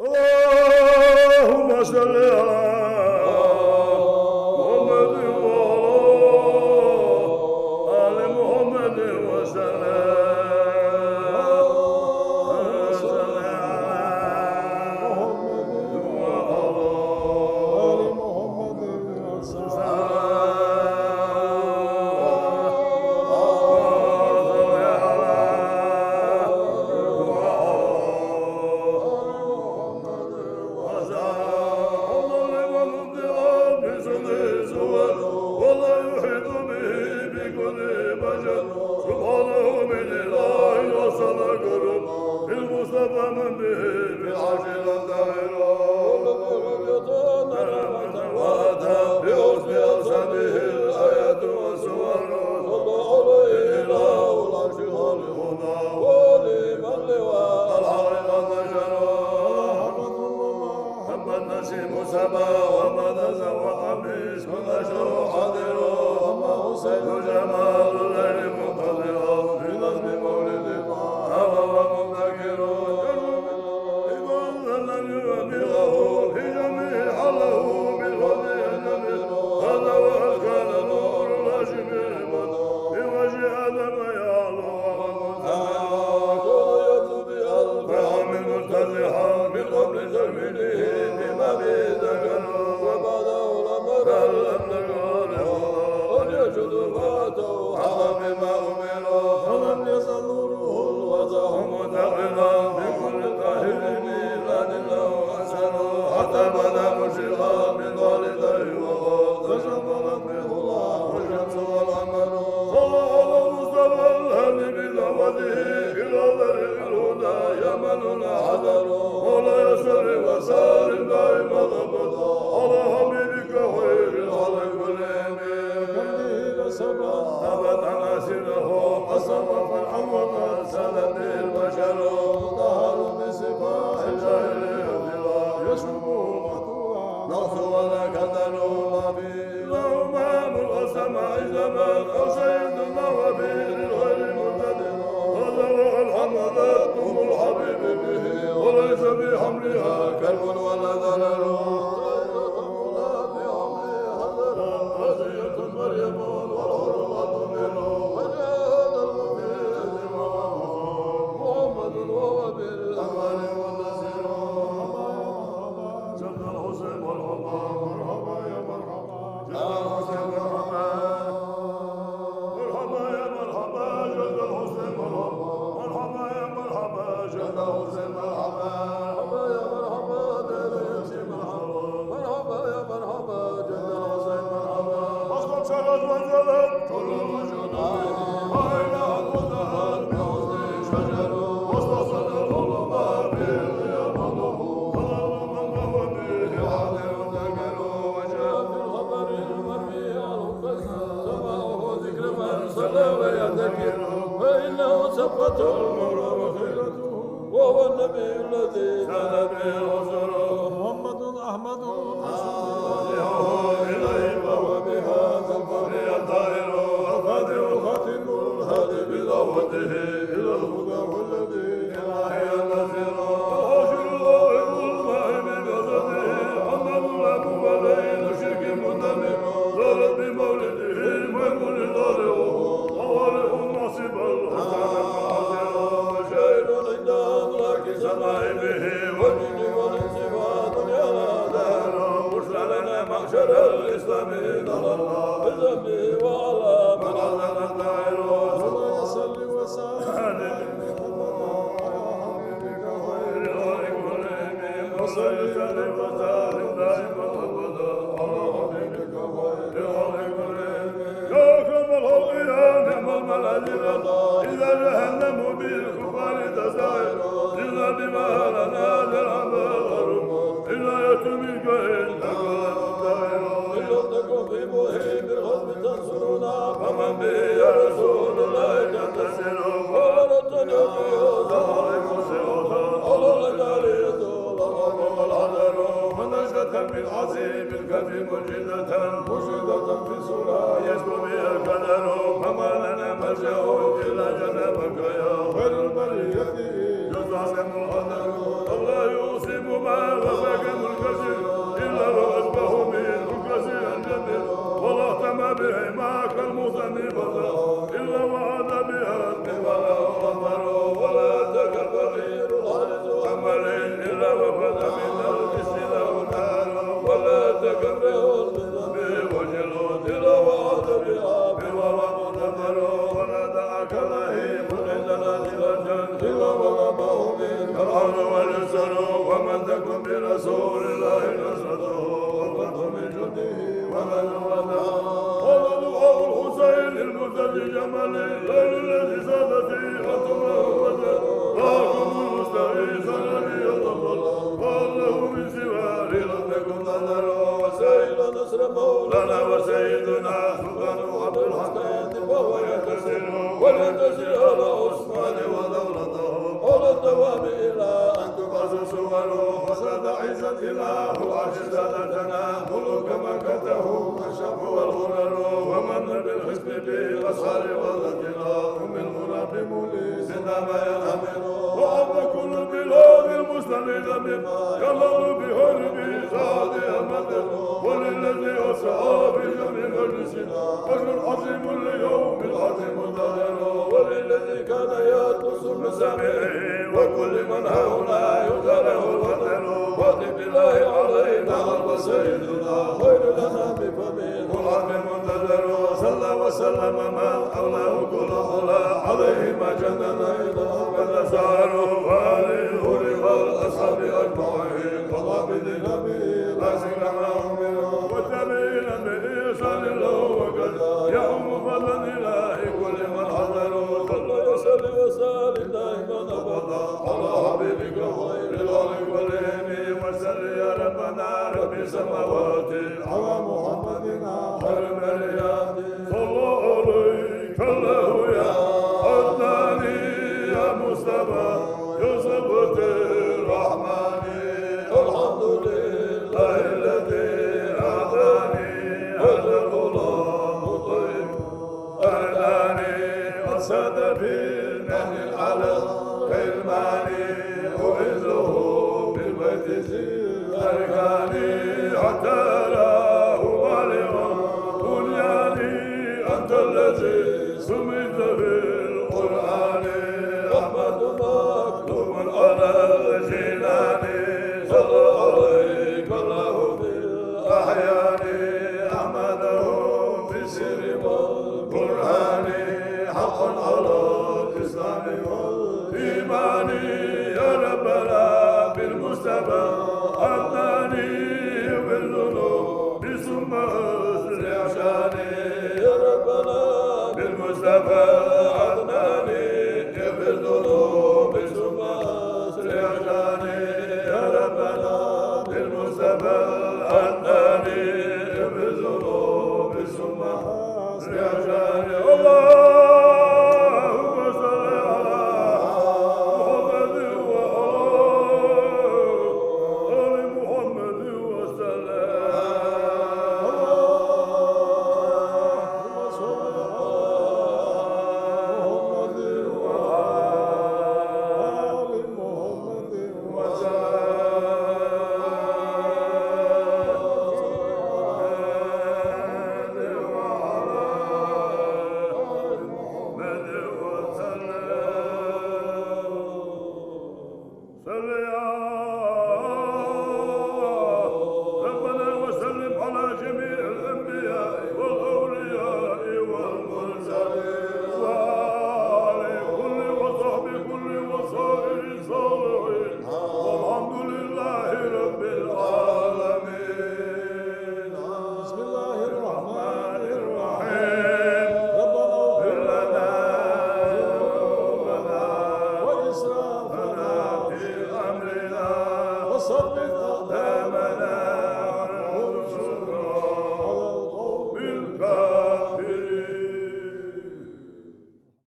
اللهم صل على محمد وعلى آل محمد وسلم. صل على محمد وعلى آل محمد المصطفى من به بالعجل الدائرة بحسن أوسمه الآيات والسور إله العرش خالقنا ولمن لواء الحق النشر محمد نسيم سبا ومن زوق قميص كل شر حاضر حسين جمال الليل مطلع في نظم مولد هوى ومذكر إيمان لن يبلغه في جميع حله بالهدى النبي هذا وكان نور الهاشم بوجه آدم يعلو فهم مرتزحا من قبل تكميله بما به ذكر وبعده الأمر لم نقاله قد يجد فاته حظا بما أمره فلم يزل نوره الوضع متقلا بكل طاهر ميلاد له أسر حتى بدا مشرقا من والديه وهو تشملت به الله والشمس والقمر صلى على المصطفى الهادي بدعوته إلى طريق الهدى يمننا حذر ولا يسر وسار دائما أبدا على حبيبك خير الخلق كلهم ثبت ناسره قسم فرحا وما سلت البشر ظهر بسفاح الجاهلية يشرب مقتولا نغص ولا كدر نبي اللهم امر السماء زمان او سيد الموابير الغير مرتد هذا والحملات هم الحبيب به وليس بحملها كلب ولا ضرر مريم والحرمات منه وجاهد المبين محمد وهو بالأمل والنصير جد الحسين مرحبا مرحبا يا مرحبا جد الحسين مرحبا مرحبا يا مرحبا جد الحسين مرحبا مرحبا يا مرحبا جد الحسين مرحبا مرحبا يا مرحبا دير يمشي مرحبا مرحبا يا مرحبا جد الحسين مرحبا شرد وانزلت كل الوجود أين الوزهات بحسن شجر وسط الظلماء باليمنه ظلم من هو به عادل ذكر وجاء في الخبر المرمي عنه سمعه ذكر من صلى ويذكر فإنه سبقة المرور خيرته وهو النبي الذي كان به الرسل محمد أحمد إليه وهو بهذا الفضل الطاهر القادر الخاتم الهادي بدعوته إلى الهدى والذي ينحي النذير وحشر الله الماء من جسده محمد الأبو بلين الشرك المندمر زارت بمولده ميمون طارئ طوارئ نصب الحسن المعاذر وشاهد عند أدراك سماء به والجن والانصفات يرى دار بشرى لنا معشر الإسلام نرى الله بذنبه وعلى من عزل الدائر صلى يصلي وسلم على حبيبك خير الخلق كلهم وصل سلم وسلم دائما أبدا على حبيبك خير الخلق كلهم يا أكرم الخلق يا نعم الملاذ إذا جهنم بالكفار تستعين إلا بما لنا للعمل إلا يتمك إنك الدائر إلتكم في مهيب الخصم تنصرنا فمن به يا رسول الله تنتصر وردت يوم ظهرك سيوتا الله لجال يدول الغرب والعذر من نشأة بالعظيم الكفي مجدة مرشدة في سورة يشكو بها القدر فما لنا ملجأ إلا جنبك يا خير البرية يزعم القدر الله يوصي ما إلا وفد من الجس له نار ولا تكره بوجل تلاوة بها بوضع مدبر ولا دعك لهيب عندنا لغة إلا وغمه من فرعون والجسر ومن تكن برسول الله نصرته والفتح من جنده ومن وضع قال دعاء الحسين المرتد جمل الليل الذي ساد فيه أنتم له وجه راكم المستغيث الذي يطبل قال له من سوار لم يكن نظر وسائل نصر مولانا وسيدنا سلطان عبد الحميد وهو ينتصر وينتصر على عثمان ودولته على الدوام إلى أن تبعث صوره وساد عزت إله عجز لنا ملوك مكته الشم والغرر ومن بالحسن بالأسهار والذكرى من هنا بمولي سنا ما ينامر وأما كل البلاد المستند مما يلل بهرب زاد المدر وللذي أسعى بجمع مجلسنا أجر عظيم اليوم العظيم الظاهر وللذي كان يطلس بسمعه وكل من هؤلاء يدره القدر واطب الله علينا وسيدنا خير لنا بفمه العظيم المنتظر صلى وسلم من أولاه كل أولى عليه ما جننا إلى من ساره وآله والأصحاب أجمعين وضابط النبي لازم معهم وتبين بإحسان الله وقد يوم فضل إله كل من حضروا صلى وسلم دائما أبدا على حبيبك خير الخلق كلهم وسل يا ربنا رب السماوات على محمدنا خير البريات صلى عليك الله يا عدناني يا مصطفى يا صبت الرحمن الحمد لله الذي أعطاني هذا الغلام الطيب أهداني وساد بالمن العلم كالماني أعزه بالبيت أركاني حتى راه بالغا بنياني أنت الذي سميت بالقرآن أحمد مكتوب على جناني صلى عليك الله بالأحيان أحمده في سر والقرآن حق على الإسلام والإيمان يا ربنا بالمصطفى أدناني بالذنوب ثم أسرع شاني يا ربنا بالمصطفى أدناني بالذنوب ثم أسرع شاني يا ربنا بالمصطفى أدناني